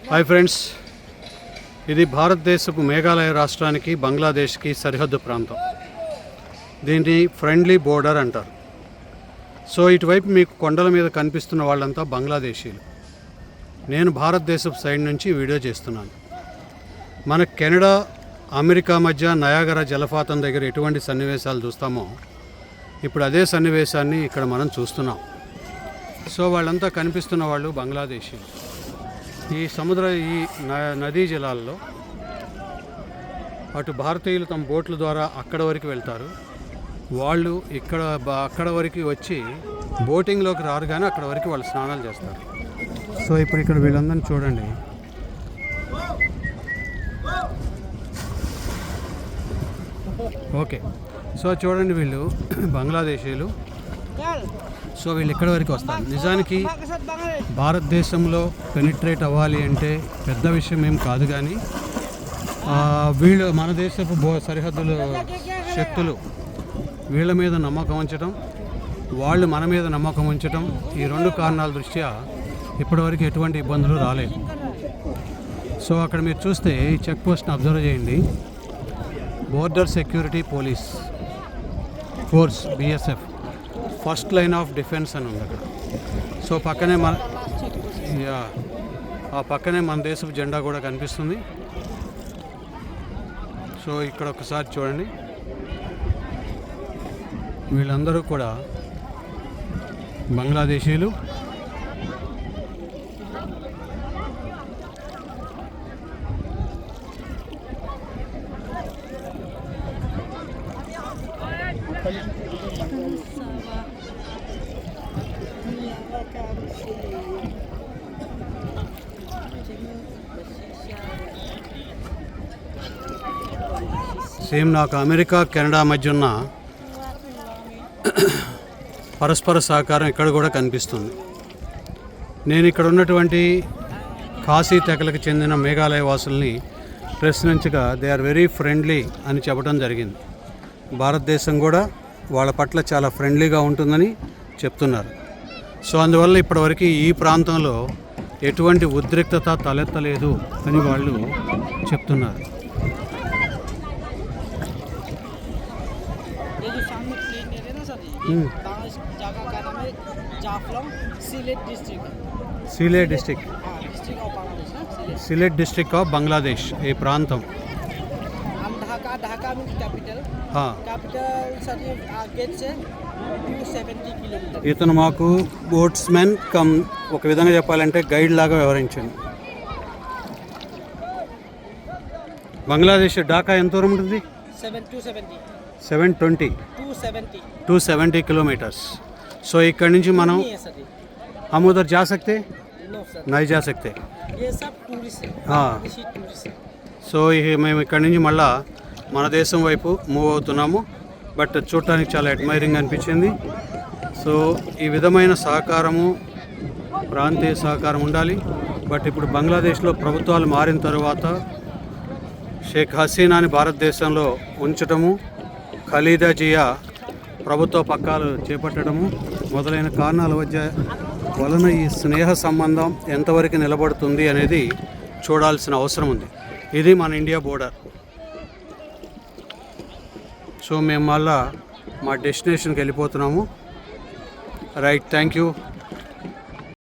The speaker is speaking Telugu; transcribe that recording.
హాయ్ ఫ్రెండ్స్, ఇది భారతదేశపు మేఘాలయ రాష్ట్రానికి బంగ్లాదేశ్కి సరిహద్దు ప్రాంతం. దీన్ని ఫ్రెండ్లీ బోర్డర్ అంటారు. సో ఇటువైపు మీకు కొండల మీద కనిపిస్తున్న వాళ్ళంతా బంగ్లాదేశీలు. నేను భారతదేశపు సైడ్ నుంచి వీడియో చేస్తున్నాను. మన కెనడా అమెరికా మధ్య నయాగరా జలపాతం దగ్గర ఎటువంటి సన్నివేశాలు చూస్తామో ఇప్పుడు అదే సన్నివేశాన్ని ఇక్కడ మనం చూస్తున్నాం. సో వాళ్ళంతా కనిపిస్తున్న వాళ్ళు బంగ్లాదేశీలు. ఈ నదీ జలాల్లో అటు భారతీయులు తమ బోట్ల ద్వారా అక్కడ వరకు వెళ్తారు. వాళ్ళు అక్కడ వరకు వచ్చి బోటింగ్లోకి రారు, కానీ అక్కడ వరకు వాళ్ళు స్నానాలు చేస్తారు. సో ఇప్పుడు ఇక్కడ వీళ్ళందరినీ చూడండి. ఓకే, సో చూడండి, వీళ్ళు బంగ్లాదేశీయులు. సో వీళ్ళు ఇక్కడి వరకు వస్తారు. నిజానికి భారతదేశంలో పెనిట్రేట్ అవ్వాలి అంటే పెద్ద విషయం ఏం కాదు, కానీ వీళ్ళు మన దేశపు సరిహద్దుల శక్తులు వీళ్ళ మీద నమ్మకం ఉంచడం, వాళ్ళు మన మీద నమ్మకం ఉంచడం, ఈ రెండు కారణాల దృష్ట్యా ఇప్పటివరకు ఎటువంటి ఇబ్బందులు రాలేదు. సో అక్కడ మీరు చూస్తే ఈ చెక్ పోస్ట్ని అబ్జర్వ్ చేయండి. Border security police force BSF first line of defence అని ఉంది అక్కడ. సో పక్కనే మన దేశపు జెండా కూడా కనిపిస్తుంది. సో ఇక్కడ ఒకసారి చూడండి, వీళ్ళందరూ కూడా బంగ్లాదేశీయులు. సేమ్ నాకు అమెరికా కెనడా మధ్య ఉన్న పరస్పర సహకారం ఇక్కడ కూడా కనిపిస్తుంది. నేను ఇక్కడ ఉన్నటువంటి ఖాసీ తెగలకు చెందిన మేఘాలయ వాసుల్ని ప్రశ్నించగా దే ఆర్ వెరీ ఫ్రెండ్లీ అని చెప్పడం జరిగింది. భారతదేశం కూడా వాళ్ళ పట్ల చాలా ఫ్రెండ్లీగా ఉంటుందని చెప్తున్నారు. సో అందువల్ల ఇప్పటివరకు ఈ ప్రాంతంలో ఎటువంటి ఉద్రిక్తత తలెత్తలేదు అని వాళ్ళు చెప్తున్నారు. సిలెట్ డిస్ట్రిక్ట్ ఆఫ్ బంగ్లాదేశ్ ఈ ప్రాంతం. ఇతను మాకు బోట్స్మెన్ ఒక విధంగా చెప్పాలంటే గైడ్ లాగా వ్యవహరించాను. బంగ్లాదేశ్ ఢాకా ఎంత దూరం ఉంటుంది? 270 కిలోमीटर्स. సో ఇక్కడ నుంచి మనం हम उधर जा सकते नहीं जा सकते. సో మేము ఇక్కడ నుంచి మళ్ళా మన దేశం వైపు మూవ్ అవుతున్నాము. బట్ చూడటానికి చాలా అడ్మైరింగ్ అనిపించింది. సో ఈ విధమైన సహకారము, ప్రాంతీయ సహకారం ఉండాలి. బట్ ఇప్పుడు బంగ్లాదేశ్లో ప్రభుత్వాలు మారిన తర్వాత షేక్ హసీనాని భారతదేశంలో ఉంచటము, ఖలీదా జియా ప్రభుత్వ పక్కాలు చేపట్టడము మొదలైన కారణాల వలన ఈ స్నేహ సంబంధం ఎంతవరకు నిలబడుతుంది అనేది చూడాల్సిన అవసరం ఉంది. ఇది మన ఇండియా బోర్డర్. సో మేము మళ్ళా మా డెస్టినేషన్కి వెళ్ళిపోతున్నాము. Right, thank you.